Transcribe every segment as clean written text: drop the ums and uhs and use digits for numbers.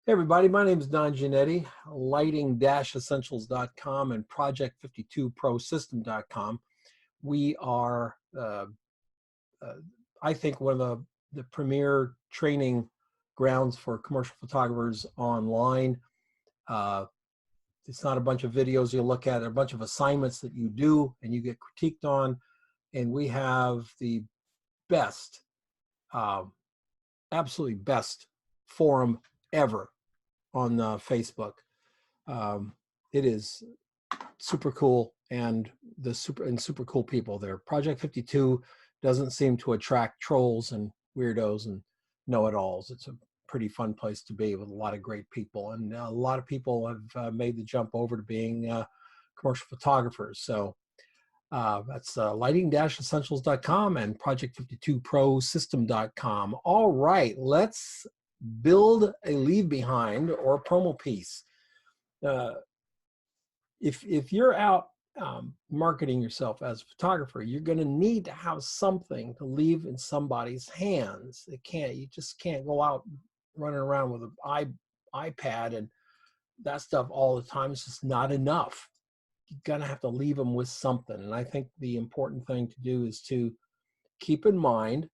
Hey everybody, my name is Don Giannetti, lighting-essentials.com and project52prosystem.com. We are, I think, one of the premier training grounds for commercial photographers online. It's not a bunch of videos you look at, a bunch of assignments that you do and you get critiqued on. And we have the best, absolutely best forum ever on Facebook. It is super cool, and super cool people there. Project 52 doesn't seem to attract trolls and weirdos and know-it-alls. It's a pretty fun place to be with a lot of great people, and a lot of people have made the jump over to being commercial photographers. So that's lighting-essentials.com and project52prosystem.com. All right, let's build a leave behind or a promo piece. If you're out marketing yourself as a photographer, you're going to need to have something to leave in somebody's hands. You just can't go out running around with an iPad and that stuff all the time. It's just not enough. You're going to have to leave them with something. And I think the important thing to do is to keep in mind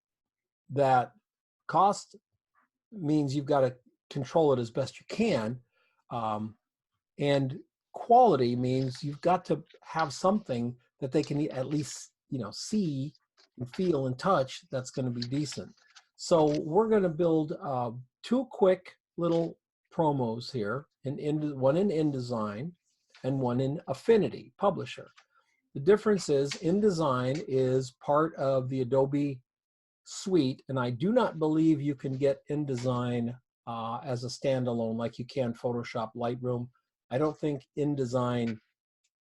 that cost means you've got to control it as best you can. And quality means you've got to have something that they can at least, see and feel and touch that's going to be decent. So we're going to build two quick little promos here, one in InDesign and one in Affinity Publisher. The difference is InDesign is part of the Adobe suite, and I do not believe you can get InDesign as a standalone like you can Photoshop, Lightroom. I don't think InDesign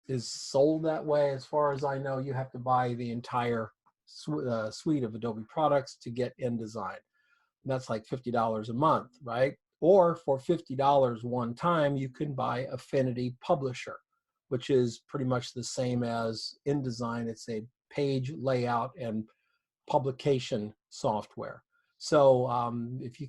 is sold that way. As far as I know, you have to buy the entire suite of Adobe products to get InDesign. And that's like $50 a month, right? Or for $50 one time, you can buy Affinity Publisher, which is pretty much the same as InDesign. It's a page layout and publication software. So if you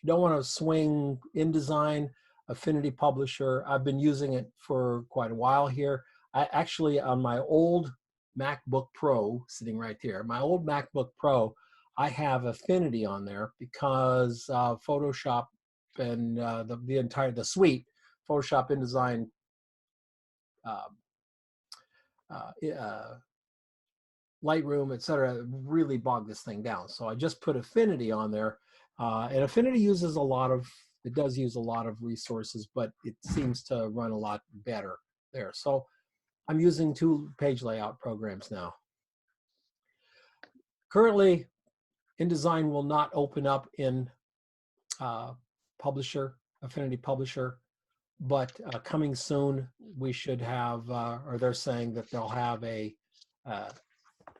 don't want to swing InDesign, Affinity Publisher, I've been using it for quite a while here. I actually, on my old MacBook Pro, sitting right here, my old MacBook Pro, I have Affinity on there because Photoshop and the suite, Photoshop, InDesign, Lightroom, etc., really bogged this thing down. So I just put Affinity on there, and Affinity does use a lot of resources, but it seems to run a lot better there. So I'm using two page layout programs now. Currently, InDesign will not open up in Affinity Publisher, but coming soon we should have, or they're saying that they'll have a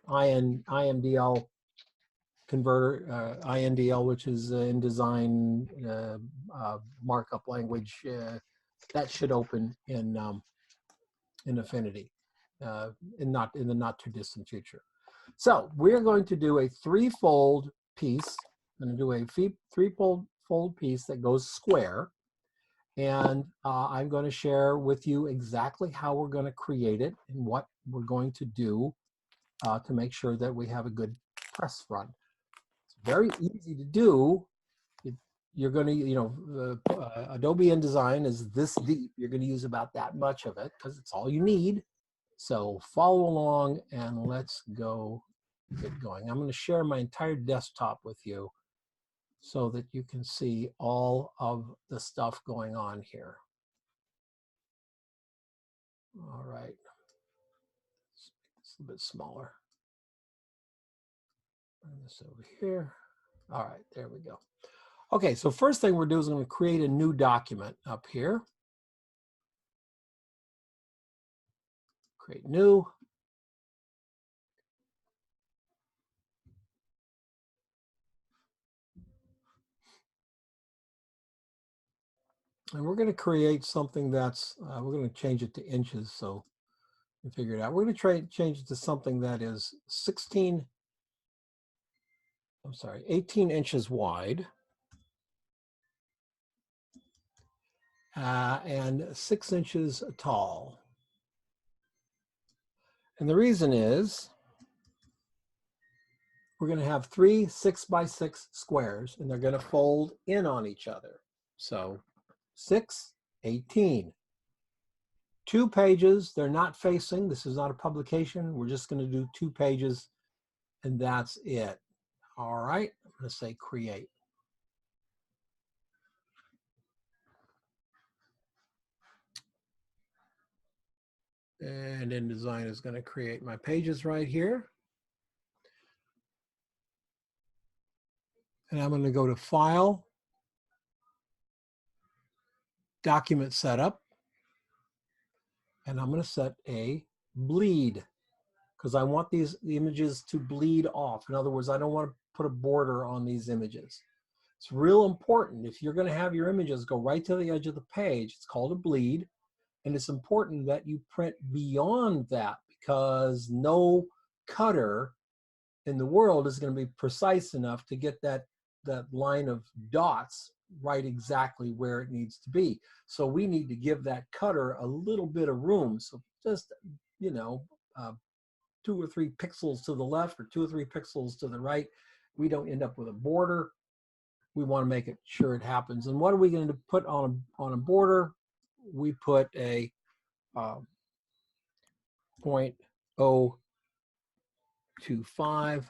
IMDL converter, INDL, which is InDesign markup language, that should open in Affinity in the not too distant future. So we're going to do a threefold piece. I'm going to do a threefold piece that goes square, and I'm going to share with you exactly how we're going to create it and what we're going to do to make sure that we have a good press run. It's very easy to do. You're going to, Adobe InDesign is this deep. You're going to use about that much of it because it's all you need. So follow along and let's get going. I'm going to share my entire desktop with you so that you can see all of the stuff going on here. All right. Let's make this a bit smaller. Bring this over here. All right, there we go. Okay, so first thing we're doing is going to create a new document up here. Create new. And we're going to create something that's, we're going to change it to inches so you figure it out. We're going to change it to something that is 18 inches wide. and 6 inches tall. And the reason is we're going to have 3 6x6 squares, and they're going to fold in on each other. So 6, 18. 2 pages, they're not facing. This is not a publication. We're just going to do 2 pages, and that's it. All right, I'm going to say create. And InDesign is going to create my pages right here. And I'm going to go to File, Document Setup, and I'm going to set a bleed because I want the images to bleed off. In other words, I don't want to put a border on these images. It's real important. If you're going to have your images go right to the edge of the page, it's called a bleed. And it's important that you print beyond that because no cutter in the world is going to be precise enough to get that line of dots right exactly where it needs to be. So we need to give that cutter a little bit of room. So just, 2 or 3 pixels to the left or 2 or 3 pixels to the right. We don't end up with a border. We want to make it sure it happens. And what are we going to put on a border? We put a 0.025.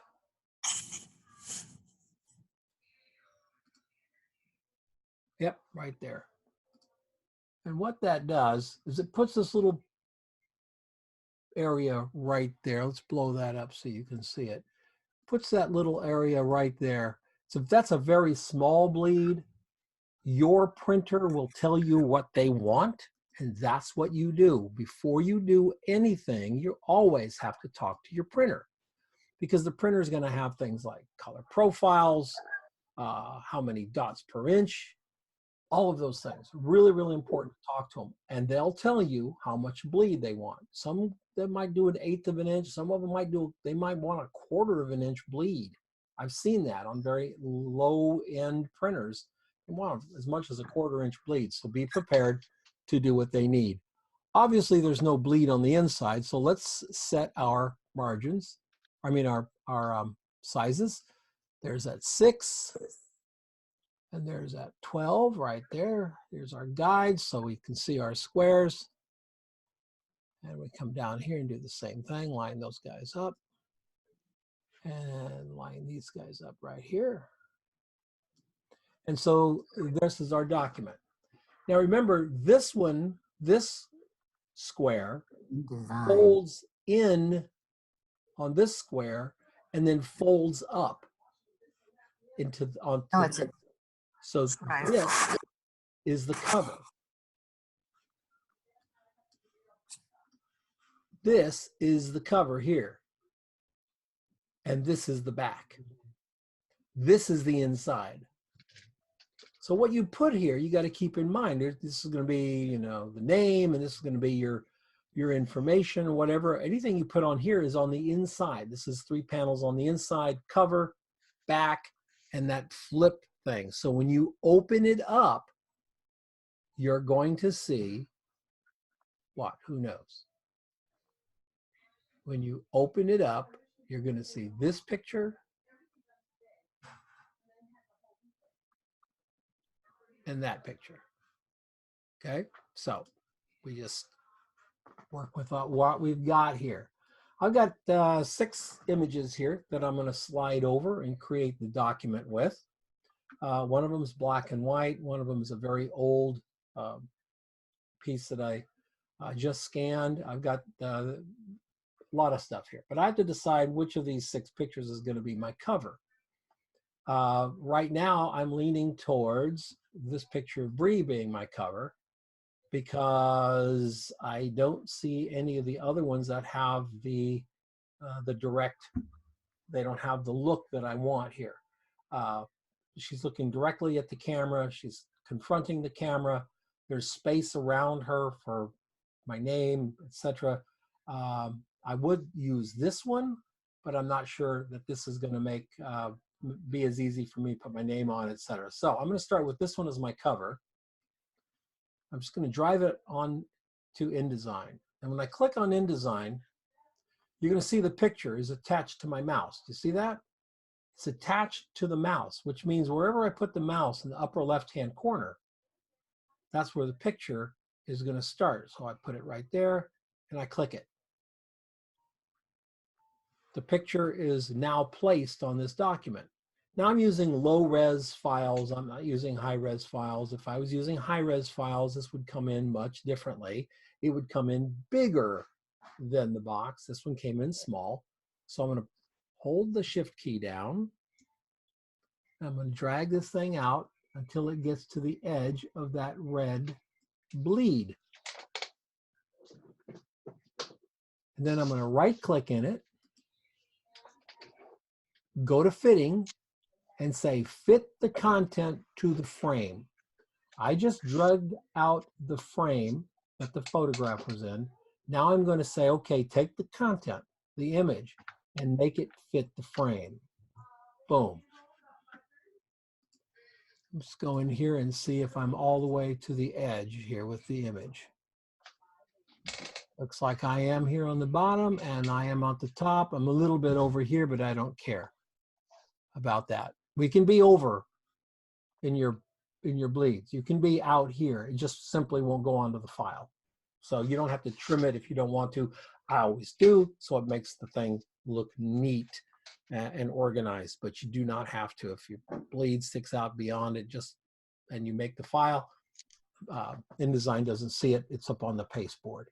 Yep, right there. And what that does is it puts this little area right there. Let's blow that up so you can see it. Puts that little area right there. So if that's a very small bleed, your printer will tell you what they want, and that's what you do. Before you do anything, you always have to talk to your printer because the printer is going to have things like color profiles, how many dots per inch, all of those things. Really, really important to talk to them. And they'll tell you how much bleed they want. Some they might do 1/8 of an inch. Some of them they might want 1/4 of an inch bleed. I've seen that on very low end printers. They want as much as 1/4 inch bleed. So be prepared to do what they need. Obviously, there's no bleed on the inside. So let's set our margins. I mean, our sizes. There's at 6. And there's that 12 right there. Here's our guide so we can see our squares. And we come down here and do the same thing, line those guys up. And line these guys up right here. And so this is our document. Now remember, this square folds in on this square and then folds up onto so this is the cover. This is the cover here. And this is the back. This is the inside. So what you put here, you got to keep in mind, this is going to be, the name, and this is going to be your information or whatever. Anything you put on here is on the inside. This is 3 panels on the inside, cover, back, and that flip thing. So when you open it up, you're going to see what? Who knows? When you open it up, you're going to see this picture and that picture. Okay, so we just work with what we've got here. I've got 6 images here that I'm going to slide over and create the document with. One of them is black and white. One of them is a very old piece that I just scanned. I've got a lot of stuff here, but I have to decide which of these 6 pictures is going to be my cover. Right now, I'm leaning towards this picture of Bree being my cover because I don't see any of the other ones that have the direct, they don't have the look that I want here. She's looking directly at the camera. She's confronting the camera. There's space around her for my name, etc. I would use this one, but I'm not sure that this is going to be as easy for me to put my name on, etc. So I'm going to start with this one as my cover. I'm just going to drive it on to InDesign. And when I click on InDesign, you're going to see the picture is attached to my mouse. Do you see that? It's attached to the mouse, which means wherever I put the mouse in the upper left-hand corner, that's where the picture is going to start. So I put it right there and I click it. The picture is now placed on this document. Now I'm using low-res files. I'm not using high-res files. If I was using high-res files, this would come in much differently. It would come in bigger than the box. This one came in small. So I'm going to hold the Shift key down. I'm going to drag this thing out until it gets to the edge of that red bleed. And then I'm going to right-click in it, go to Fitting, and say Fit the content to the frame. I just dragged out the frame that the photograph was in. Now I'm going to say, okay, take the content, the image, and make it fit the frame. Boom. Let's go in here and see if I'm all the way to the edge here with the image. Looks like I am here on the bottom and I am at the top. I'm a little bit over here, but I don't care about that. We can be over in your bleeds. You can be out here. It just simply won't go onto the file. So you don't have to trim it if you don't want to. I always do, so it makes the thing look neat and organized, but you do not have to. If your bleed sticks out beyond it, and you make the file, InDesign doesn't see it. It's up on the pasteboard.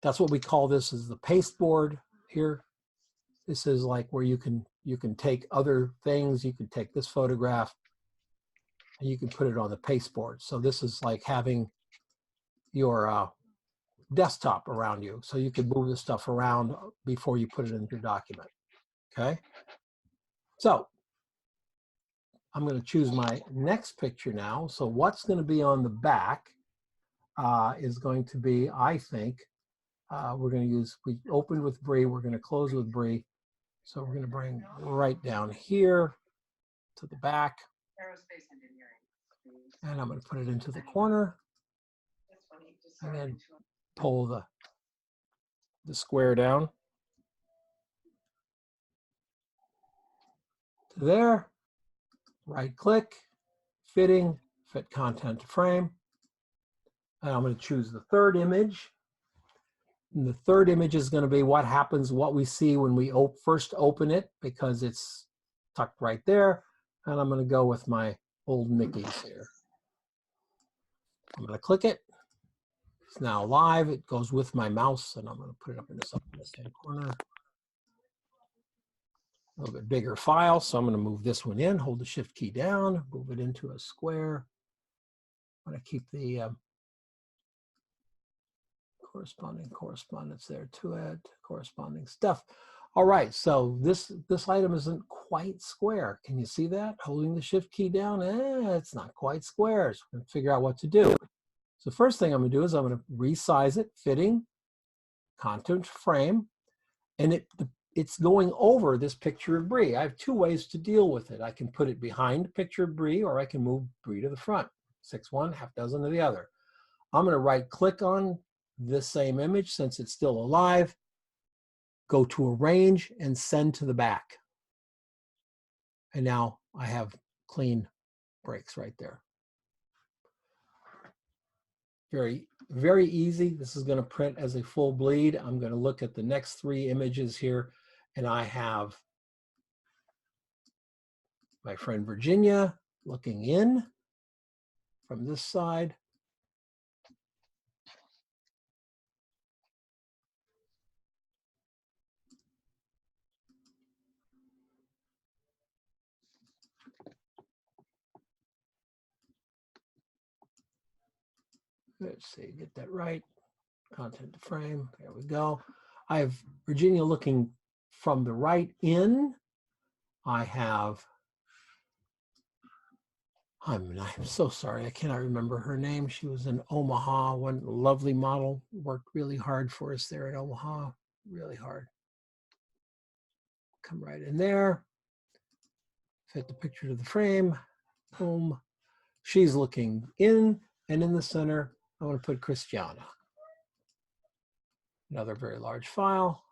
That's what we call this, is the pasteboard here. This is like where you can take other things. You can take this photograph and you can put it on the pasteboard. So this is like having your desktop around you. So you can move this stuff around before you put it in your document. Okay. So I'm going to choose my next picture now. So what's going to be on the back is going to be, I think, we're going to use, we opened with Brie, we're going to close with Brie. So we're going to bring right down here to the back. And I'm going to put it into the corner. And then pull the square down to there. Right click, fitting, fit content to frame. And I'm going to choose the third image. And the third image is going to be what happens, what we see when we first open it, because it's tucked right there. And I'm going to go with my old Mickey's here. I'm going to click it. It's now live. It goes with my mouse, and I'm going to put it up in this upper left-hand corner. A little bit bigger file, so I'm going to move this one in, hold the Shift key down, move it into a square. I'm going to keep the correspondence there to it, corresponding stuff. All right, so this item isn't quite square. Can you see that? Holding the Shift key down, it's not quite square. So we're going to figure out what to do. So first thing I'm going to do is I'm going to resize it, fitting, content frame, and it's going over this picture of Brie. I have two ways to deal with it. I can put it behind picture of Brie, or I can move Brie to the front. 6 one, half dozen to the other. I'm going to right click on this same image since it's still alive, go to Arrange and send to the back. And now I have clean breaks right there. Very, very easy. This is going to print as a full bleed. I'm going to look at the next 3 images here, and I have my friend Virginia looking in from this side. Let's see, get that right. Content to frame, there we go. I have Virginia looking from the right in. I have, I'm so sorry, I cannot remember her name. She was in Omaha, one lovely model, worked really hard for us there in Omaha, really hard. Come right in there, fit the picture to the frame, boom. She's looking in, And in the center, I'm going to put Christiana. Another very large file.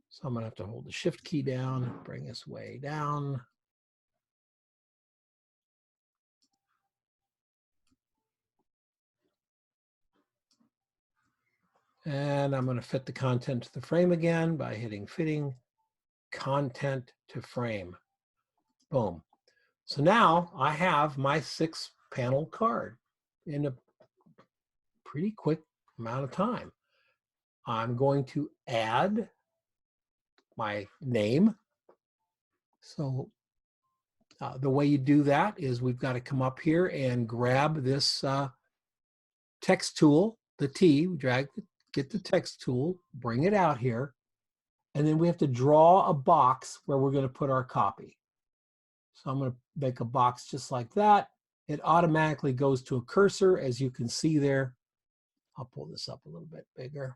So I'm going to have to hold the Shift key down, bring this way down. And I'm going to fit the content to the frame again by hitting Fitting Content to Frame. Boom. So now I have my 6-panel card in a pretty quick amount of time. I'm going to add my name. So the way you do that is we've got to come up here and grab this text tool, the T, get the text tool, bring it out here, and then we have to draw a box where we're going to put our copy. So I'm going to make a box just like that. It automatically goes to a cursor, as you can see there. I'll pull this up a little bit bigger.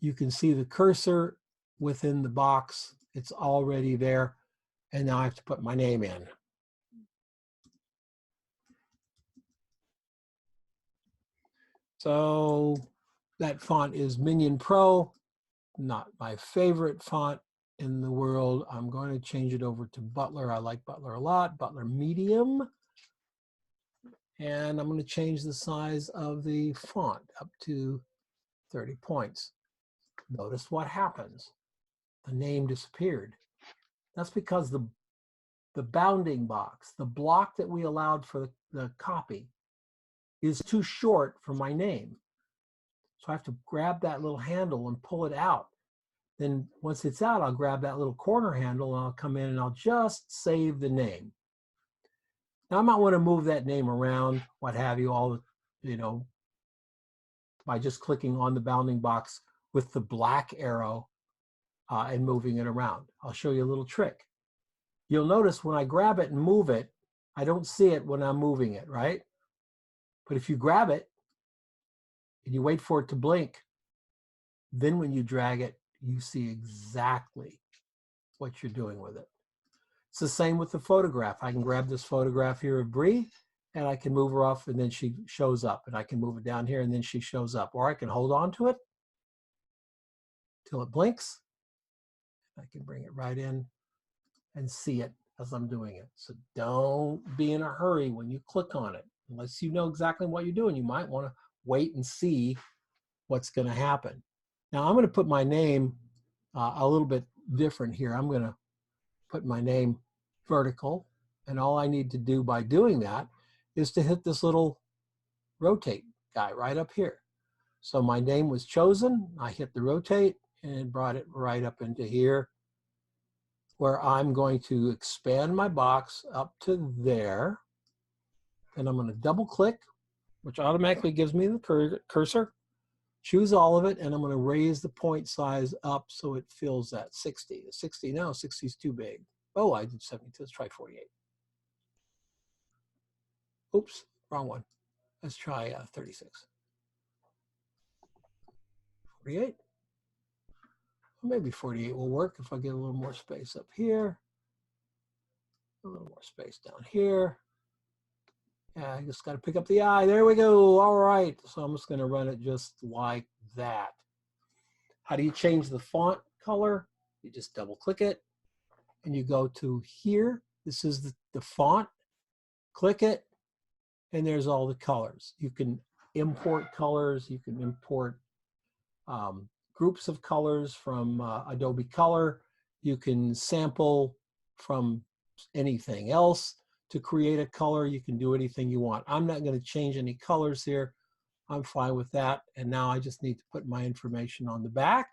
You can see the cursor within the box. It's already there. And now I have to put my name in. So that font is Minion Pro, not my favorite font in the world. I'm going to change it over to Butler. I like Butler a lot. Butler Medium. And I'm going to change the size of the font up to 30 points. Notice what happens. The name disappeared. That's because the bounding box, the block that we allowed for the copy, is too short for my name. So I have to grab that little handle and pull it out. Then once it's out, I'll grab that little corner handle and I'll come in and I'll just save the name. Now I might want to move that name around, what have you, all, by just clicking on the bounding box with the black arrow and moving it around. I'll show you a little trick. You'll notice when I grab it and move it, I don't see it when I'm moving it, right? But if you grab it and you wait for it to blink, then when you drag it, you see exactly what you're doing with it. It's the same with the photograph. I can grab this photograph here of Bree and I can move her off and then she shows up, and I can move it down here and then she shows up, or I can hold on to it till it blinks. I can bring it right in and see it as I'm doing it. So don't be in a hurry when you click on it. Unless you know exactly what you're doing, you might want to wait and see what's going to happen. Now I'm going to put my name a little bit different here. I'm going to put my name vertical, and all I need to do by doing that is to hit this little rotate guy right up here. So my name was chosen, I hit the rotate, and it brought it right up into here, where I'm going to expand my box up to there, and I'm going to double click, which automatically gives me the cursor, choose all of it, and I'm going to raise the point size up so it fills that 60. 60, no, 60 is too big. Oh, I did 72, let's try 48. Oops, wrong one. Let's try 36. 48. Well, maybe 48 will work if I get a little more space up here. A little more space down here. Yeah, I just got to pick up the eye. There we go. All right. So I'm just going to run it just like that. How do you change the font color? You just double click it and you go to here. This is the font. Click it and there's all the colors. You can import colors. You can import groups of colors from Adobe Color. You can sample from anything else to create a color. You can do anything you want. I'm not going to change any colors here. I'm fine with that. And now I just need to put my information on the back.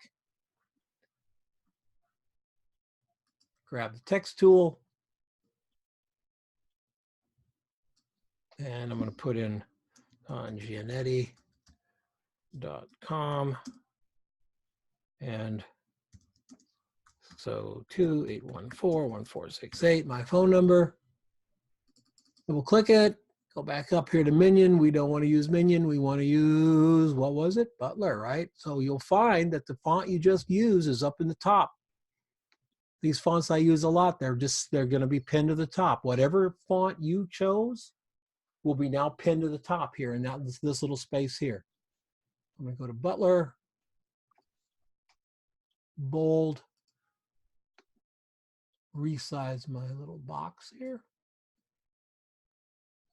Grab the text tool. And I'm going to put in Gianetti.com. And so 2814-1468, my phone number. We'll click it, go back up here to Minion. We don't want to use Minion. We want to use, what was it? Butler, right? So you'll find that the font you just used is up in the top. These fonts I use a lot, they're going to be pinned to the top. Whatever font you chose, will be now pinned to the top here, and now this little space here. I'm going to go to Butler, bold, resize my little box here,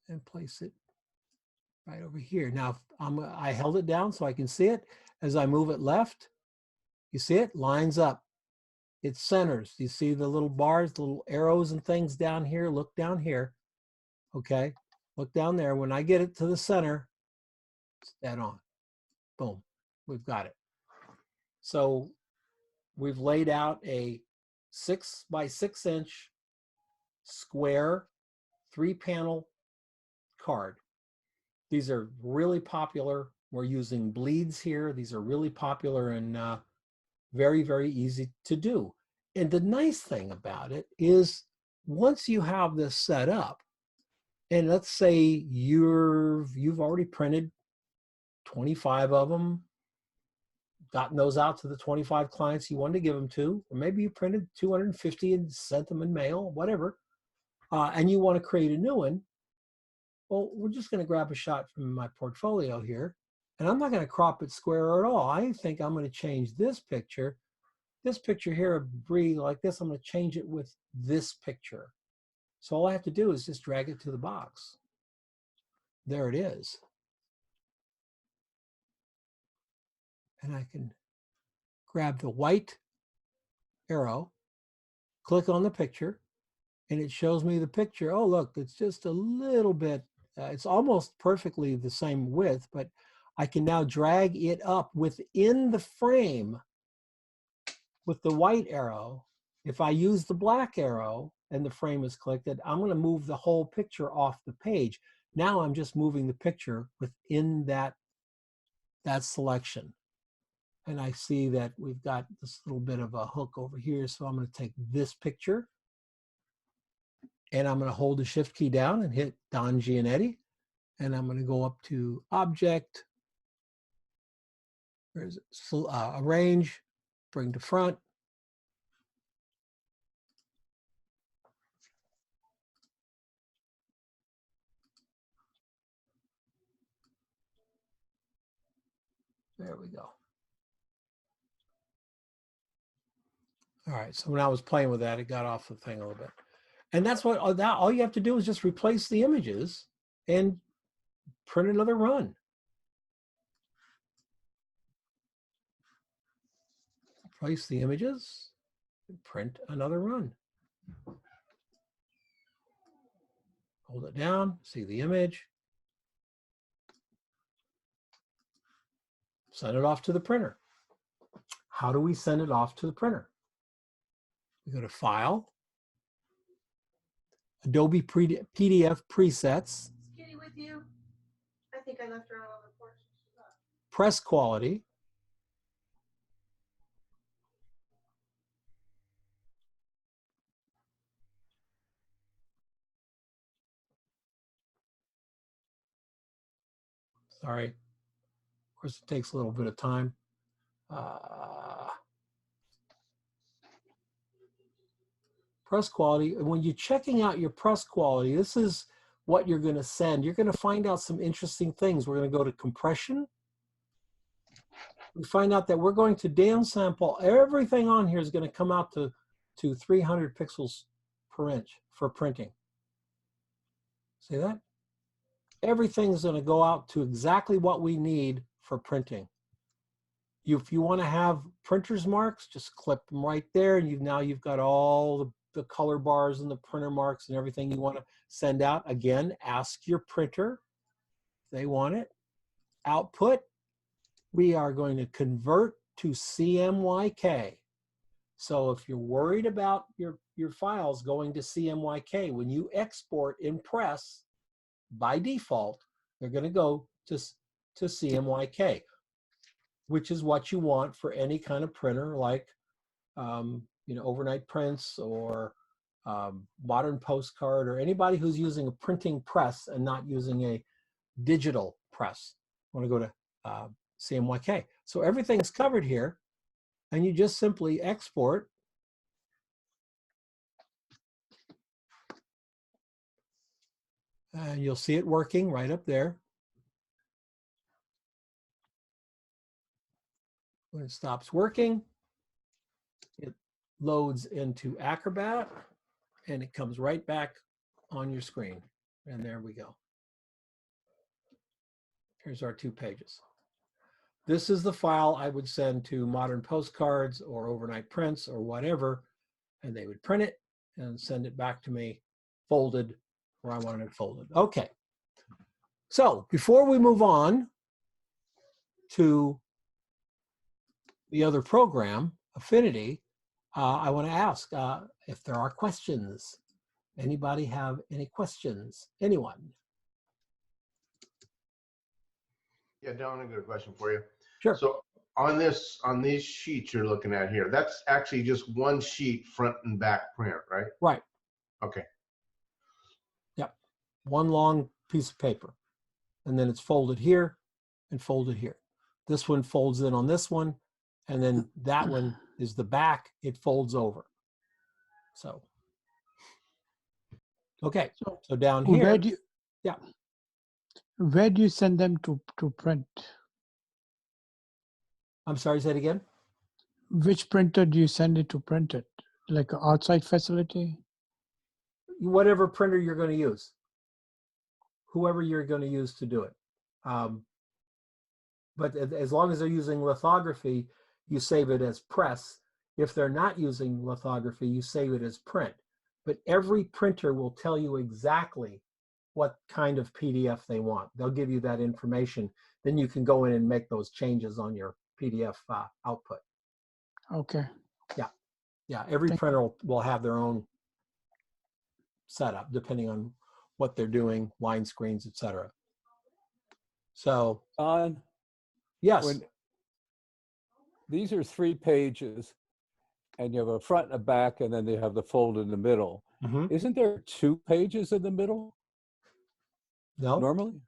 and place it right over here. Now, I held it down so I can see it. As I move it left, you see it lines up. It centers. You see the little bars, the little arrows and things down here. Look down here. Okay, look down there. When I get it to the center, it's dead on. Boom, we've got it. So we've laid out a 6 by 6 inch square 3-panel card. These are really popular. We're using bleeds here. These are really popular and very, very easy to do. And the nice thing about it is once you have this set up, and let's say you've already printed 25 of them, gotten those out to the 25 clients you wanted to give them to, or maybe you printed 250 and sent them in mail, whatever, and you want to create a new one. Well, we're just going to grab a shot from my portfolio here, and I'm not going to crop it square at all. I think I'm going to change this picture here of Brie like this. I'm going to change it with this picture. So all I have to do is just drag it to the box. There it is. And I can grab the white arrow, click on the picture, and it shows me the picture. Oh, look, it's just a little bit, it's almost perfectly the same width, but I can now drag it up within the frame with the white arrow. If I use the black arrow and the frame is clicked, I'm going to move the whole picture off the page. Now I'm just moving the picture within that selection. And I see that we've got this little bit of a hook over here. So I'm going to take this picture and I'm going to hold the Shift key down and hit Don Giannetti. And I'm going to go up to Object, where is it? Arrange, bring to front. There we go. All right, so when I was playing with that, it got off the thing a little bit. And that's what, all you have to do is just replace the images and print another run. Replace the images and print another run. Hold it down, see the image. Send it off to the printer. How do we send it off to the printer? We go to File, Adobe PDF Presets. Is Kitty with you? I think I left her out on the porch. Press Quality. Sorry, of course it takes a little bit of time. Press quality. And when you're checking out your press quality, this is what you're going to send. You're going to find out some interesting things. We're going to go to compression. We find out that we're going to downsample. Everything on here is going to come out to 300 pixels per inch for printing. See that? Everything's going to go out to exactly what we need for printing. If you want to have printer's marks, just clip them right there, and now you've got all the color bars and the printer marks and everything you want to send out. Again, ask your printer if they want it. Output, we are going to convert to CMYK. So if you're worried about your files going to CMYK, when you export in Press, by default, they're going to go to CMYK, which is what you want for any kind of printer like overnight prints or modern postcard, or anybody who's using a printing press and not using a digital press. I want to go to CMYK. So everything's covered here, and you just simply export. And you'll see it working right up there. When it stops working, it loads into Acrobat and it comes right back on your screen. And there we go. Here's our 2 pages. This is the file I would send to Modern Postcards or Overnight Prints or whatever, and they would print it and send it back to me folded where I wanted it folded. Okay. So before we move on to the other program, Affinity, I want to ask if there are questions. Anybody have any questions? Anyone? Yeah, Don, I got a question for you. Sure. So on these sheets you're looking at here, that's actually just one sheet, front and back print, right? Right. Okay. Yep. One long piece of paper. And then it's folded here and folded here. This one folds in on this one, and then that one is the back. It folds over. So, okay. So down here, where do you send them to print? I'm sorry, say it again. Which printer do you send it to print it? Like an outside facility? Whatever printer you're going to use. Whoever you're going to use to do it. But as long as they're using lithography, you save it as press. If they're not using lithography, you save it as print. But every printer will tell you exactly what kind of PDF they want. They'll give you that information. Then you can go in and make those changes on your PDF output. Okay. Yeah. Yeah. Every printer will have their own setup depending on what they're doing, line screens, etc. So, yes. These are 3 pages, and you have a front and a back, and then they have the fold in the middle. Isn't there 2 pages in the middle? No. Normally,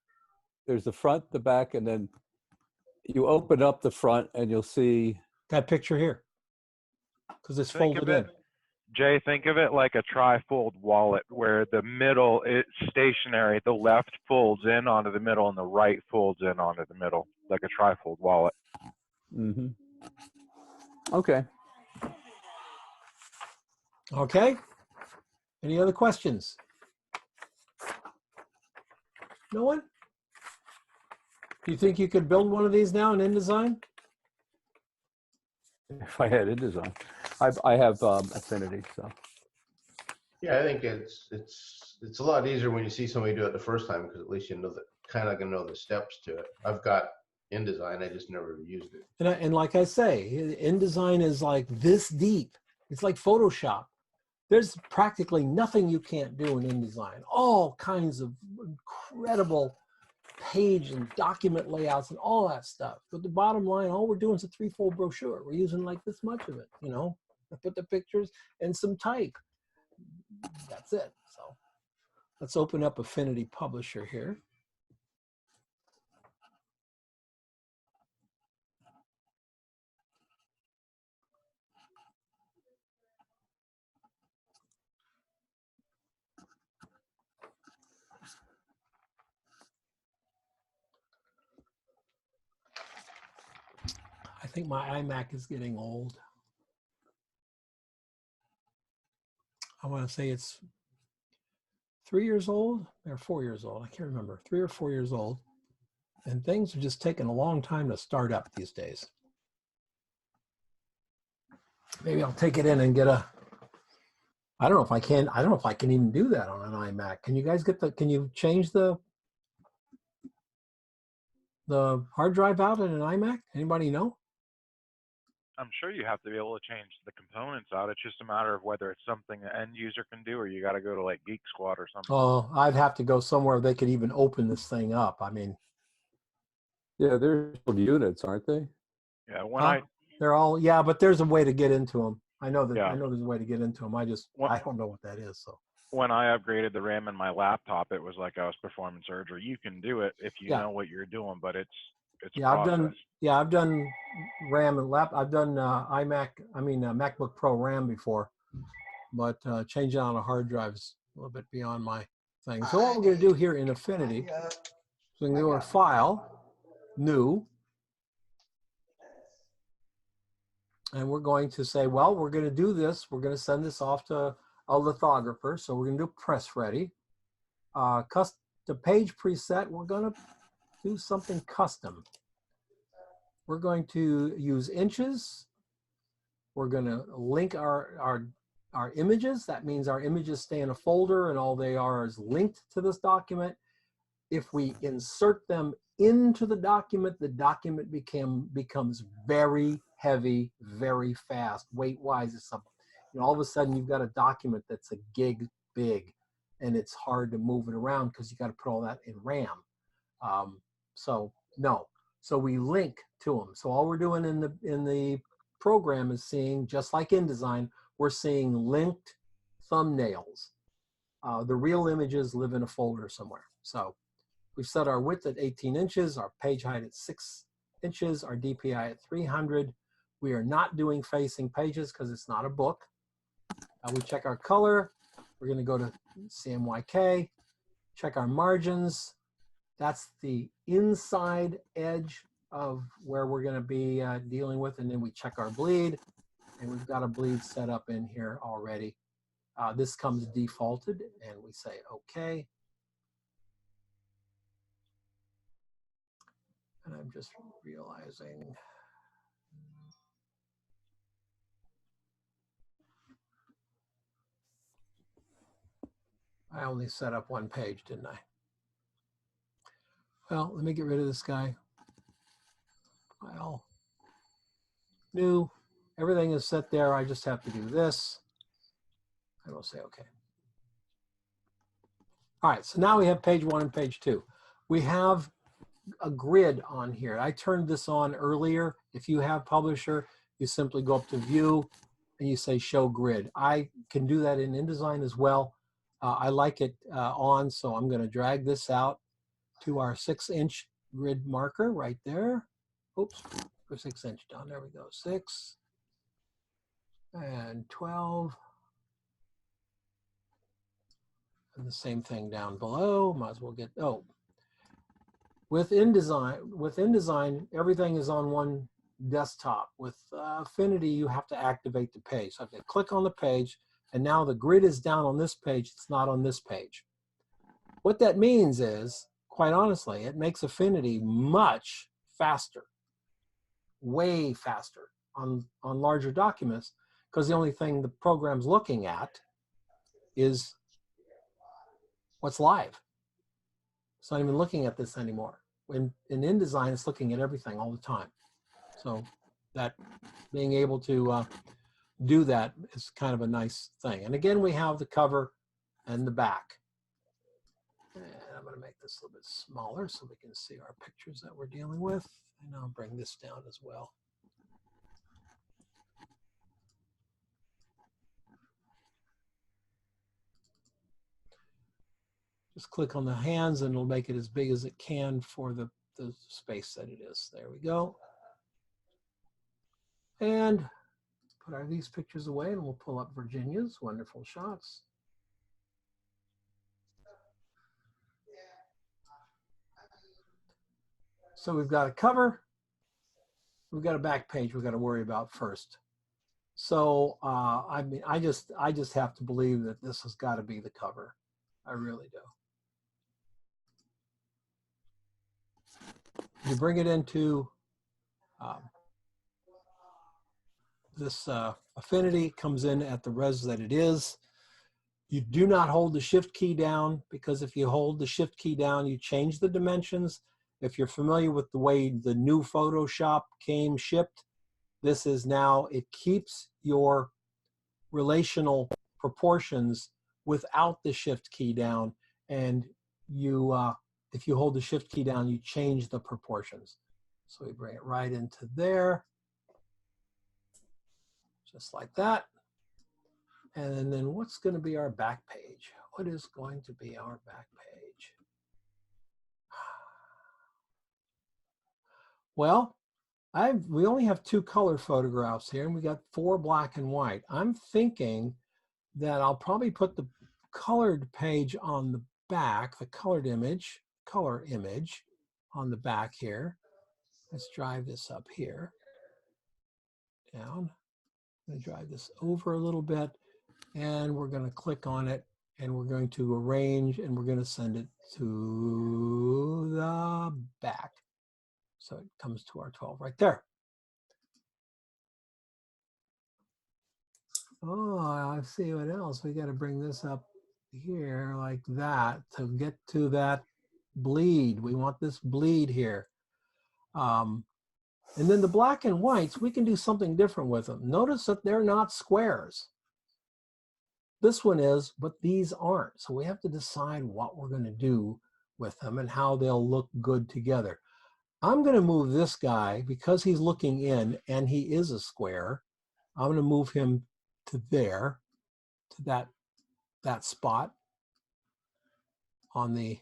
there's the front, the back, and then you open up the front, and you'll see that picture here, because it's folded in. Jay, think of it like a trifold wallet, where the middle is stationary, the left folds in onto the middle, and the right folds in onto the middle, like a trifold wallet. Okay. Okay. Any other questions? No one? Do you think you could build one of these now in InDesign? If I had InDesign, I have Affinity, so. Yeah, I think it's a lot easier when you see somebody do it the first time, because at least you know that kind of know the steps to it. I've got InDesign, I just never used it. And like I say, InDesign is like this deep. It's like Photoshop. There's practically nothing you can't do in InDesign. All kinds of incredible page and document layouts and all that stuff. But the bottom line, all we're doing is a 3-fold brochure. We're using like this much of it, you know. I put the pictures and some type. That's it. So let's open up Affinity Publisher here. I think my iMac is getting old. I want to say it's 3 years old or 4 years old. I can't remember. 3 or 4 years old. And things are just taking a long time to start up these days. Maybe I'll take it in and get a, I don't know if I can, I don't know if I can even do that on an iMac. Can you guys get can you change the hard drive out in an iMac? Anybody know? I'm sure you have to be able to change the components out. It's just a matter of whether it's something the end user can do, or you got to go to like Geek Squad or something. Oh, I'd have to go somewhere they could even open this thing up. I mean, Yeah, they're units, aren't they? Yeah, they're all, yeah, but there's a way to get into them. I know that. Yeah. I know there's a way to get into them. I don't know what that is. So when I upgraded the RAM in my laptop, it was like I was performing surgery. You can do it if you know what you're doing, but it's yeah, process. I've done RAM and I've done MacBook Pro RAM before, but changing on a hard drive is a little bit beyond my thing. So what we're going to do here in Affinity, so we can go to File, New, and we're going to say, well, we're going to do this. We're going to send this off to a lithographer. So we're going to do Press Ready. The page preset, we're going to do something custom. We're going to use inches. We're going to link our images. That means our images stay in a folder and all they are is linked to this document. If we insert them into the document becomes very heavy, very fast. Weight-wise, it's something. All of a sudden you've got a document that's a gig big, and it's hard to move it around because you got to put all that in RAM. So we link to them. So all we're doing in the program is seeing, just like InDesign, we're seeing linked thumbnails. The real images live in a folder somewhere. So we've set our width at 18 inches, our page height at 6 inches, our DPI at 300. We are not doing facing pages because it's not a book. We check our color. We're going to go to CMYK, check our margins. That's the inside edge of where we're going to be dealing with. And then we check our bleed, and we've got a bleed set up in here already. This comes defaulted, and we say OK. And I'm just realizing. I only set up one page, didn't I? Well, let me get rid of this guy. File, new, everything is set there. I just have to do this. And we'll say OK. All right, so now we have page 1 and page 2. We have a grid on here. I turned this on earlier. If you have Publisher, you simply go up to View and you say Show Grid. I can do that in InDesign as well. I like it on, so I'm going to drag this out to our 6-inch grid marker right there. Oops, for 6-inch down. There we go. 6 and 12. And the same thing down below. Might as well get, with InDesign, everything is on one desktop. With Affinity, you have to activate the page. So I have to click on the page, and now the grid is down on this page. It's not on this page. What that means is, quite honestly, it makes Affinity much faster, way faster on larger documents, because the only thing the program's looking at is what's live. It's not even looking at this anymore. In InDesign, it's looking at everything all the time. So that being able to do that is kind of a nice thing. And again, we have the cover and the back. And I'm going to make this a little bit smaller so we can see our pictures that we're dealing with. And I'll bring this down as well. Just click on the hands and it'll make it as big as it can for the space that it is. There we go. And put these pictures away and we'll pull up Virginia's wonderful shots. So we've got a cover, we've got a back page we've got to worry about first. So I mean, I just have to believe that this has got to be the cover. I really do. You bring it into this Affinity, comes in at the res that it is. You do not hold the shift key down, because if you hold the shift key down, you change the dimensions. If you're familiar with the way the new Photoshop came shipped, this is now, it keeps your relational proportions without the shift key down. And you, if you hold the shift key down, you change the proportions. So we bring it right into there, just like that. And then what's going to be our back page? What is going to be our back page? Well, we only have 2 color photographs here, and we got 4 black and white. I'm thinking that I'll probably put the colored page on the back, the color image on the back here. Let's drive this up here, down. I'm going to drive this over a little bit, and we're going to click on it, and we're going to arrange, and we're going to send it to the back. So it comes to our 12 right there. Oh, I see what else. We got to bring this up here like that to get to that bleed. We want this bleed here. And then the black and whites, we can do something different with them. Notice that they're not squares. This one is, but these aren't. So we have to decide what we're going to do with them and how they'll look good together. I'm going to move this guy because he's looking in and he is a square. I'm going to move him to there, to that spot on the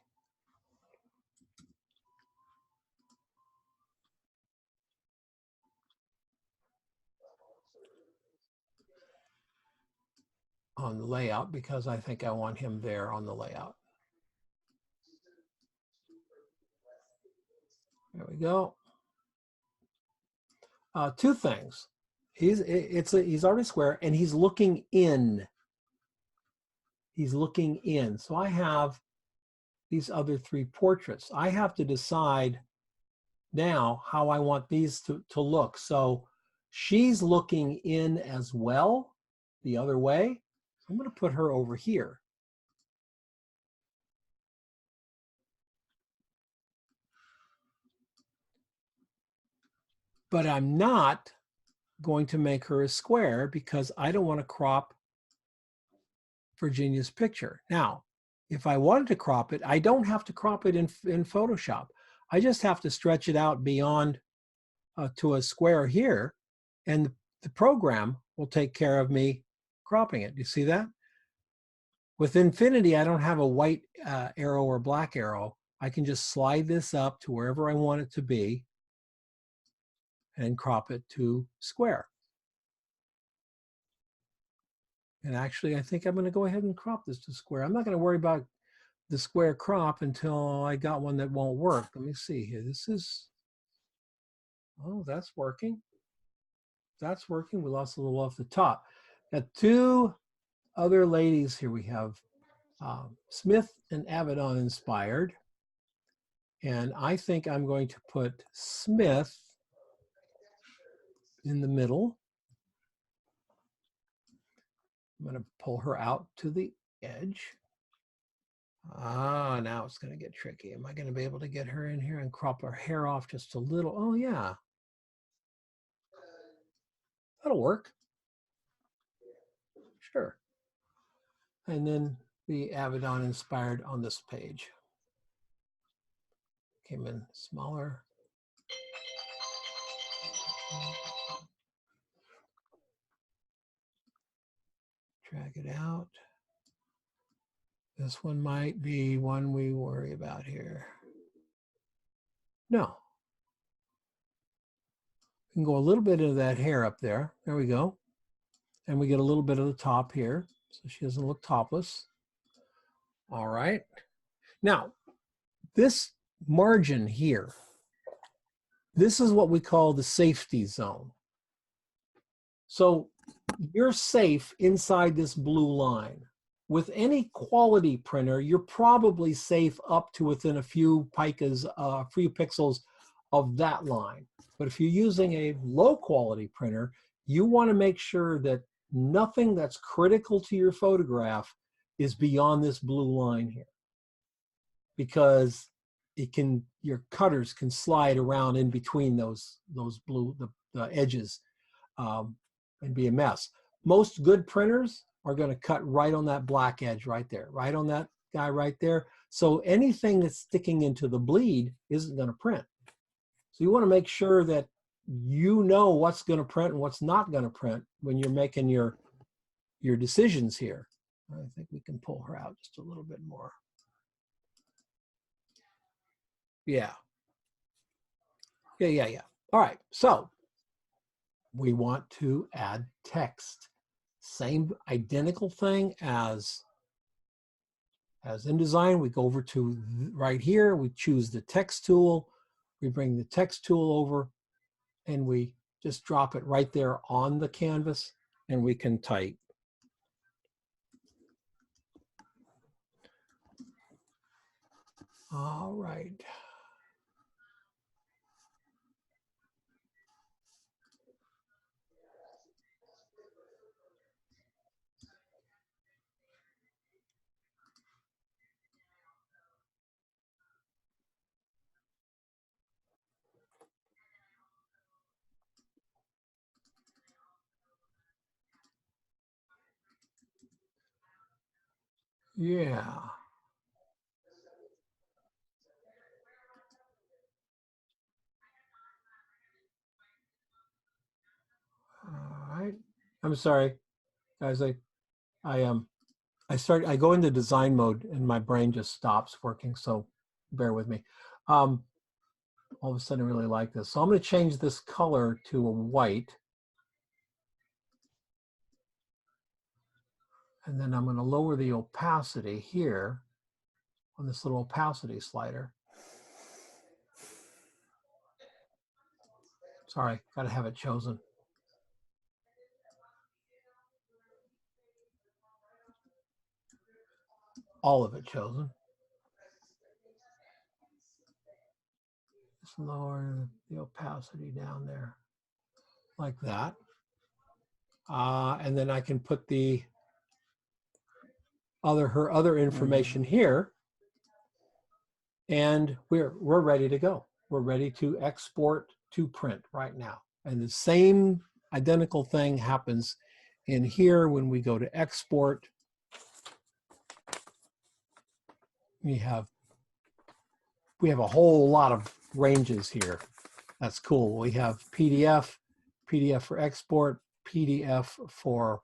layout, because I think I want him there on the layout. There we go. Two things. He's already square and he's looking in. He's looking in. So I have these other three portraits. I have to decide now how I want these to look. So she's looking in as well, the other way. I'm going to put her over here. But I'm not going to make her a square because I don't want to crop Virginia's picture. Now, if I wanted to crop it, I don't have to crop it in Photoshop. I just have to stretch it out beyond to a square here, and the program will take care of me cropping it. Do you see that? With Infinity, I don't have a white arrow or black arrow. I can just slide this up to wherever I want it to be and crop it to square. And actually, I think I'm going to go ahead and crop this to square. I'm not going to worry about the square crop until I got one that won't work. Let me see here. This is, oh, that's working. That's working. We lost a little off the top. Got two other ladies here. We have Smith and Avedon inspired. And I think I'm going to put Smith in the middle. I'm going to pull her out to the edge. Ah, now it's going to get tricky. Am I going to be able to get her in here and crop her hair off just a little? Oh, yeah. That'll work. Sure. And then the Avedon inspired on this page. Came in smaller. Drag it out. This one might be one we worry about here. No. We can go a little bit into that hair up there. There we go. And we get a little bit of the top here, so she doesn't look topless. All right. Now, this margin here, this is what we call the safety zone. So you're safe inside this blue line. With any quality printer, you're probably safe up to within a few picas, few pixels of that line. But if you're using a low quality printer, you want to make sure that nothing that's critical to your photograph is beyond this blue line here, because your cutters can slide around in between those blue the edges and be a mess. Most good printers are going to cut right on that black edge right there, right on that guy right there. So anything that's sticking into the bleed isn't going to print. So you want to make sure that you know what's going to print and what's not going to print when you're making your decisions here. I think we can pull her out just a little bit more. Yeah. Yeah. All right. So we want to add text. Same identical thing as as InDesign, we go over to right here, we choose the text tool, we bring the text tool over, and we just drop it right there on the canvas, and we can type. All right. Yeah. All right. I'm sorry, guys. I go into design mode and my brain just stops working. So bear with me. All of a sudden I really like this. So I'm going to change this color to a white. And then I'm going to lower the opacity here on this little opacity slider. Sorry, got to have it chosen. All of it chosen. Just lower the opacity down there like that. And then I can put the her other information here, and we're ready to go. We're ready to export to print right now. And the same identical thing happens in here when we go to export. We have a whole lot of ranges here. That's cool. We have PDF, PDF for export, PDF for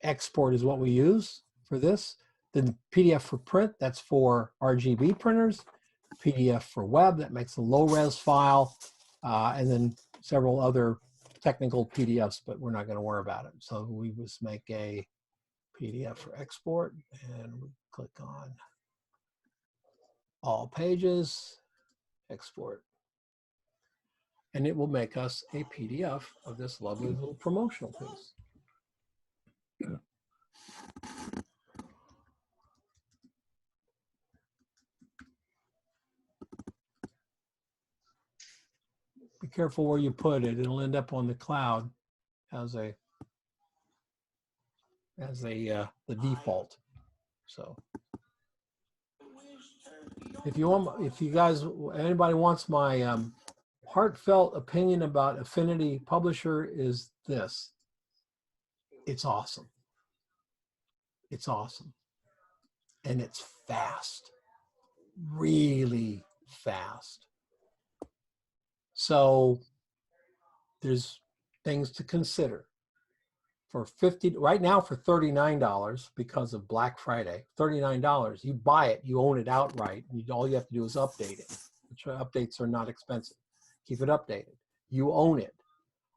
export is what we use for this. Then PDF for print, that's for RGB printers. PDF for web, that makes a low res file. And then several other technical PDFs, but we're not going to worry about it. So we just make a PDF for export, and we click on all pages, export. And it will make us a PDF of this lovely little promotional piece. Be careful where you put it. It'll end up on the cloud as the default. So if you guys, anybody wants my heartfelt opinion about Affinity Publisher, is this: it's awesome. It's awesome, and it's fast, really fast. So there's things to consider. For right now for $39 because of Black Friday, $39, you buy it, you own it outright. All you have to do is update it. Updates are not expensive. Keep it updated. You own it.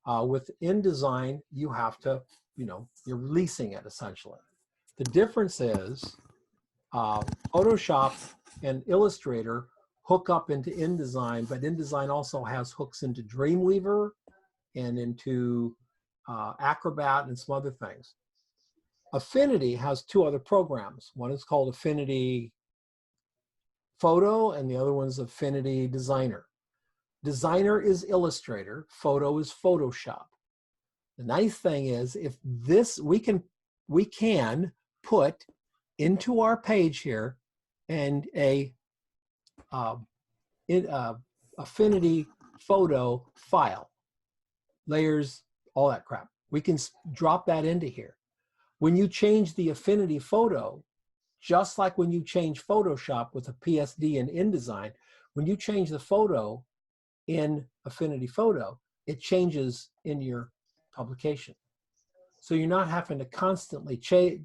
With InDesign, you have to, you're leasing it essentially. The difference is Photoshop and Illustrator hook up into InDesign, but InDesign also has hooks into Dreamweaver and into Acrobat and some other things. Affinity has two other programs. One is called Affinity Photo, and the other one's Affinity Designer. Designer is Illustrator, Photo is Photoshop. The nice thing is, if this we can put into our page here and Affinity Photo file, layers, all that crap. We can drop that into here. When you change the Affinity Photo, just like when you change Photoshop with a PSD and InDesign, when you change the photo in Affinity Photo, it changes in your publication. So you're not having to constantly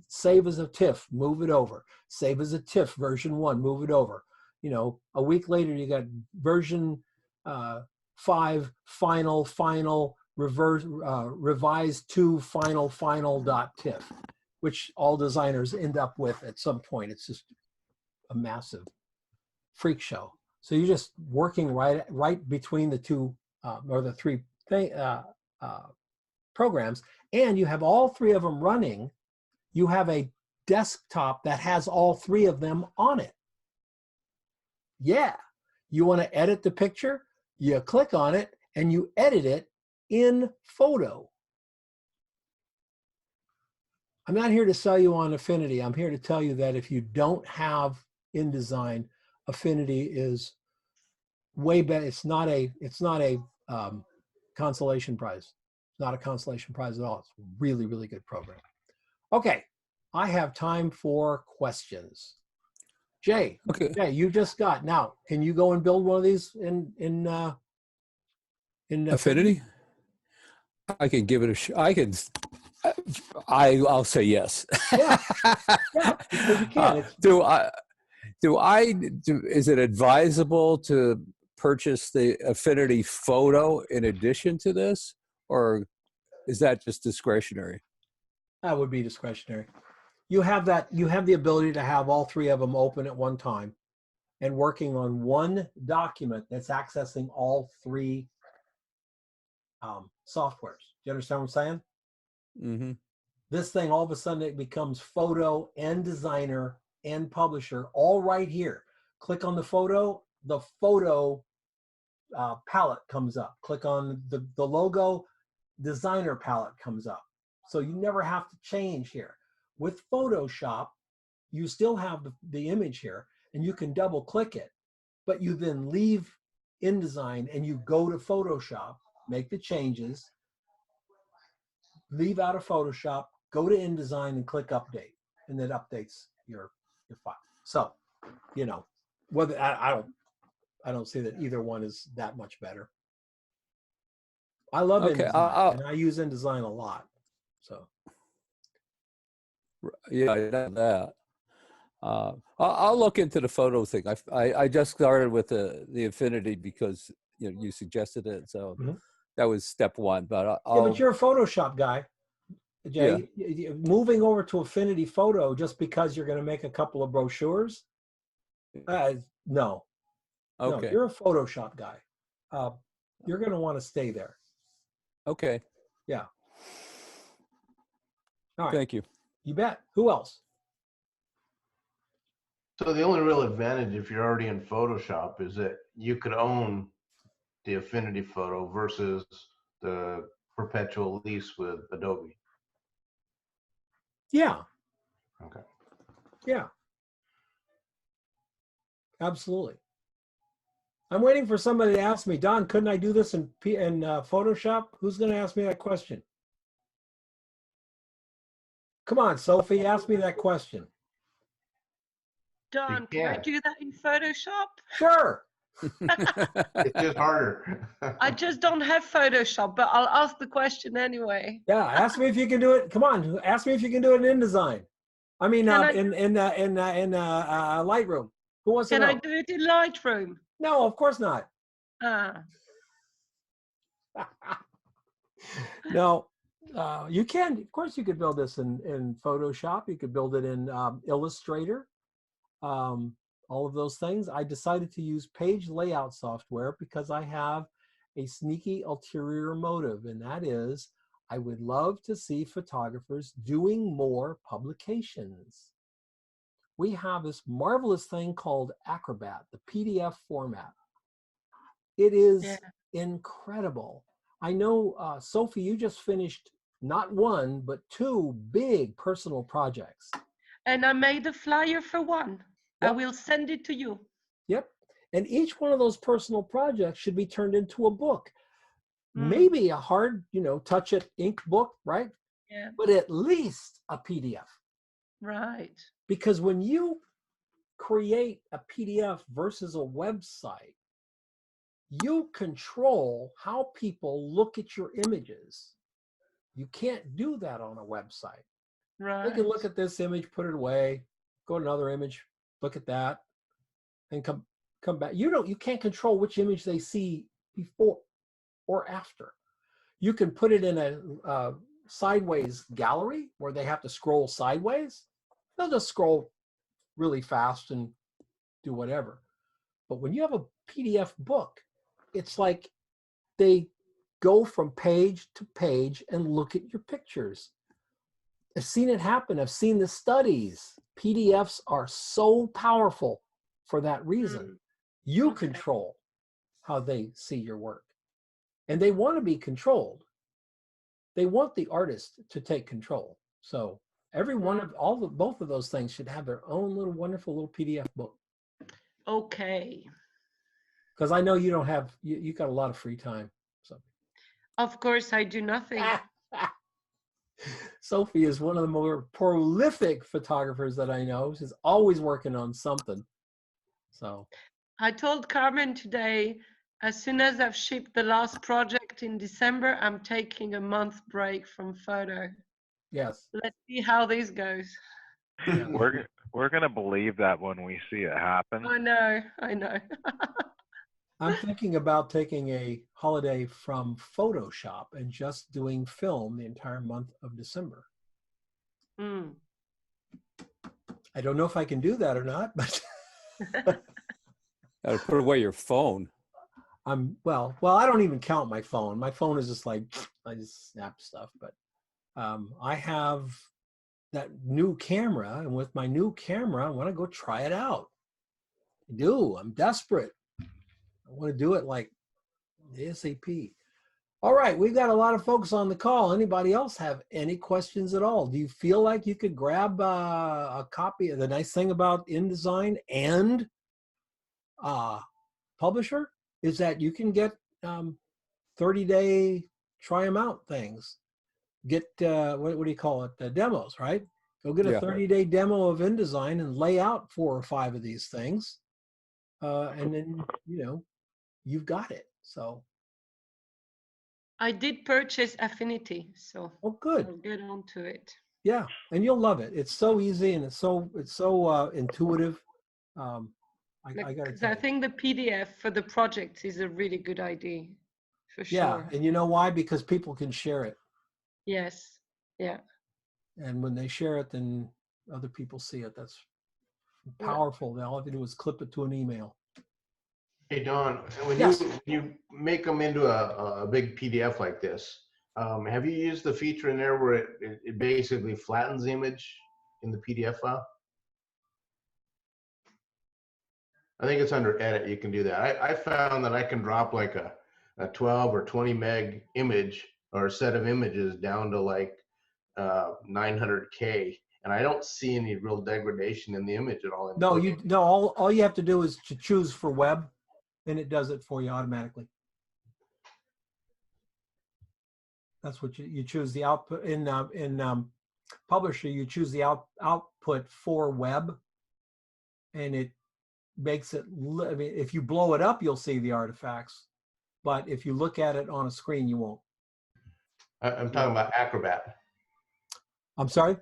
save as a TIFF, move it over. Save as a TIFF version 1, move it over. A week later, you got version 5, final, reverse, revised to final.tiff. which all designers end up with at some point. It's just a massive freak show. So you're just working right between the two or the three programs, and you have all three of them running. You have a desktop that has all three of them on it. Yeah, you want to edit the picture, you click on it and you edit it in Photo. I'm not here to sell you on Affinity. I'm here to tell you that if you don't have InDesign, Affinity is way better. It's not a consolation prize. It's not a consolation prize at all. It's a really, really good program. Okay, I have time for questions. Jay, Okay. Jay, you just got, now, can you go and build one of these in Affinity? I can give it I'll say yes. Yeah, because you can. Is it advisable to purchase the Affinity Photo in addition to this, or is that just discretionary? That would be discretionary. You have the ability to have all three of them open at one time and working on one document that's accessing all three softwares. Do you understand what I'm saying? Mm-hmm. This thing, all of a sudden, it becomes Photo and Designer and Publisher all right here. Click on the photo palette comes up. Click on the logo, Designer palette comes up. So you never have to change here. With Photoshop, you still have the image here, and you can double click it, but you then leave InDesign and you go to Photoshop, make the changes, leave out of Photoshop, go to InDesign and click update, and it updates your file. So, you know, whether I don't see that either one is that much better. I love InDesign, and I use InDesign a lot. So, yeah, I know that. I'll look into the photo thing. I just started with the Affinity because you suggested it, so that was step one. But but you're a Photoshop guy, Jay. Yeah. Moving over to Affinity Photo just because you're going to make a couple of brochures? No. Okay. No, you're a Photoshop guy. You're going to want to stay there. Okay. Yeah. All right. Thank you. You bet. Who else? So the only real advantage if you're already in Photoshop is that you could own the Affinity Photo versus the perpetual lease with Adobe. Yeah. Okay. Yeah. Absolutely. I'm waiting for somebody to ask me, Don, couldn't I do this in Photoshop? Who's going to ask me that question? Come on, Sophie, ask me that question. Don, can I do that in Photoshop? Sure. It's just harder. I just don't have Photoshop, but I'll ask the question anyway. Yeah, ask me if you can do it. Come on, ask me if you can do it in InDesign. I mean, in Lightroom. Who wants to know? Can I do it in Lightroom? No, of course not. No, you can. Of course, you could build this in Photoshop. You could build it in Illustrator. All of those things. I decided to use page layout software because I have a sneaky ulterior motive, and that is I would love to see photographers doing more publications. We have this marvelous thing called Acrobat, the PDF format. It is incredible. I know, Sophie, you just finished not one, but two big personal projects. And I made a flyer for one. Yep. I will send it to you. Yep. And each one of those personal projects should be turned into a book. Maybe a hard, touch it ink book, right? Yeah. But at least a PDF. Right. Because when you create a PDF versus a website, you control how people look at your images. You can't do that on a website. Right. They can look at this image, put it away, go to another image, look at that, and come back. You can't control which image they see before or after. You can put it in a sideways gallery where they have to scroll sideways, they'll just scroll really fast and do whatever. But when you have a PDF book, it's like they go from page to page and look at your pictures. I've seen it happen. I've seen the studies. PDFs are so powerful for that reason. You control how they see your work. And they want to be controlled. They want the artist to take control. So every one of both of those things should have their own little wonderful little PDF book. Okay. Because I know you don't have, you got a lot of free time. So Of course, I do nothing. Sophie is one of the more prolific photographers that I know. She's always working on something. So I told Carmen today, as soon as I've shipped the last project in December, I'm taking a month break from photo. yes. Let's see how this goes. Yeah. We're gonna believe that when we see it happen. I know, I know. I'm thinking about taking a holiday from Photoshop and just doing film the entire month of December. Mm. I don't know if I can do that or not, but Gotta put away your phone. well, I don't even count my phone. My phone is just like, I just snap stuff, but I have that new camera, and with my new camera, I want to go try it out. I do. I'm desperate. I want to do it like ASAP. All right, we've got a lot of folks on the call. Anybody else have any questions at all? Do you feel like you could grab a copy? The nice thing about InDesign and Publisher is that you can get 30-day try them out things. Get what do you call it? The demos, right? Go get a 30-day demo of InDesign and lay out 4 or 5 of these things, and then you've got it. So I did purchase Affinity, so good. I'll get on to it. Yeah, and you'll love it. It's so easy and it's so intuitive. I got to. I think the PDF for the project is a really good idea, for sure. Yeah, and you know why? Because people can share it. Yes. Yeah. And when they share it, then other people see it. That's powerful. All you have to do is clip it to an email. Hey, Don, when you make them into a big PDF like this, have you used the feature in there where it basically flattens the image in the PDF file? I think it's under edit. You can do that. I found that I can drop like a 12 or 20 meg image or a set of images down to like 900K, and I don't see any real degradation in the image at all. No, all you have to do is to choose for web, and it does it for you automatically. That's what you choose the output in Publisher. You choose the output for web, and it makes it. I mean, if you blow it up, you'll see the artifacts, but if you look at it on a screen, you won't. I'm talking about Acrobat. I'm sorry?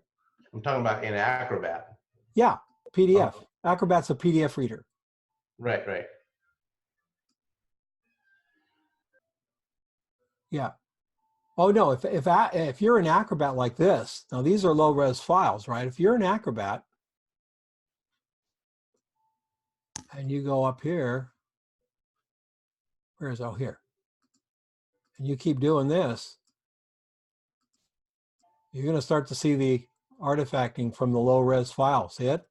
I'm talking about in Acrobat. Yeah, PDF. Acrobat's a PDF reader. Right. Yeah. Oh no, if you're in Acrobat like this, now these are low res files, right? If you're in Acrobat and you go up here, here, and you keep doing this, you're going to start to see the artifacting from the low res file. See it?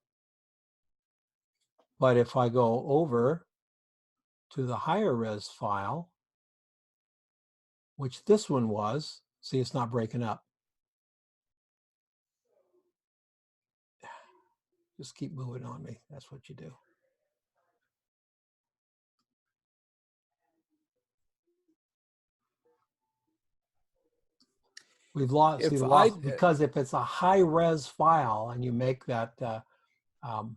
But if I go over to the higher res file, which this one was, see, it's not breaking up. Just keep moving on me. That's what you do. We've lost, because if it's a high res file and you make that, no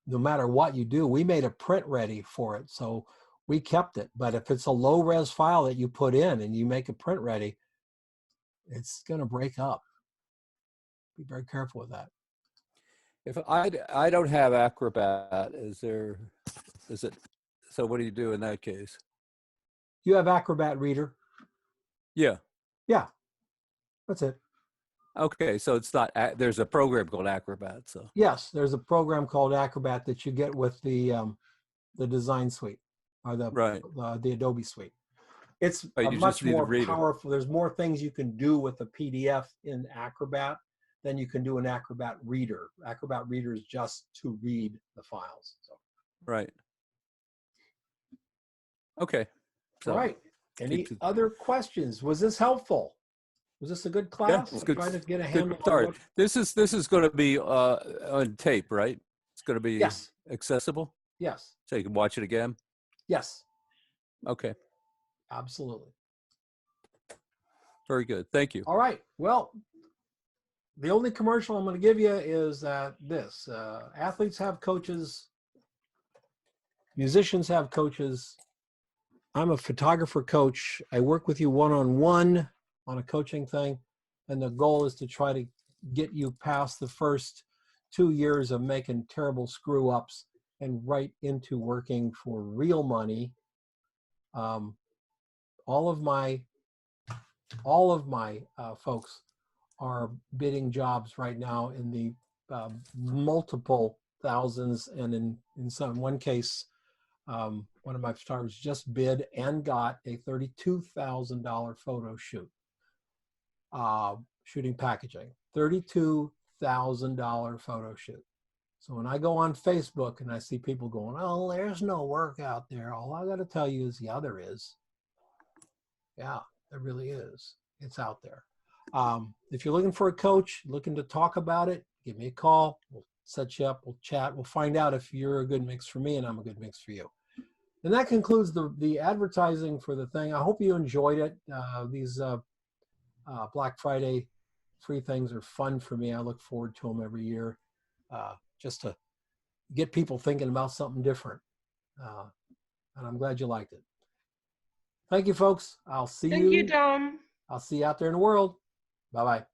matter what you do, we made a print ready for it. So we kept it. But if it's a low res file that you put in and you make a print ready, it's going to break up. Be very careful with that. If I don't have Acrobat, so what do you do in that case? You have Acrobat Reader? Yeah. Yeah. That's it. Okay, so it's not, there's a program called Acrobat, so. Yes, there's a program called Acrobat that you get with the design suite or Right. the Adobe suite. It's Right, a you just much need a more reader. powerful. There's more things you can do with a PDF in Acrobat than you can do an Acrobat Reader. Acrobat Reader is just to read the files. So. Right. Okay. So, All right. Any keep it- other questions? Was this helpful? Was this a good yeah, class? it's I'm good. trying to get a Good handle on start. what. This is going to be on tape, right? It's going to be Yes. accessible, Yes. so you can watch it again. Yes. Okay. Absolutely. Very good. Thank you. All right. Well, the only commercial I'm going to give you is that this athletes have coaches, musicians have coaches. I'm a photographer coach. I work with you one-on-one on a coaching thing. And the goal is to try to get you past the first 2 years of making terrible screw ups and right into working for real money. All of my folks are bidding jobs right now in the multiple thousands, and in one case, one of my photographers just bid and got a $32,000 photo shoot, shooting packaging, $32,000 photo shoot. So when I go on Facebook and I see people going, "Oh, there's no work out there," all I got to tell you is, yeah, there is. Yeah, there really is. It's out there. If you're looking for a coach, looking to talk about it, give me a call. We'll set you up. We'll chat. We'll find out if you're a good mix for me and I'm a good mix for you. And that concludes the advertising for the thing. I hope you enjoyed it. These Black Friday free things are fun for me. I look forward to them every year, just to get people thinking about something different. And I'm glad you liked it. Thank you, folks. I'll see you. Thank you, Dom. I'll see you out there in the world. Bye-bye.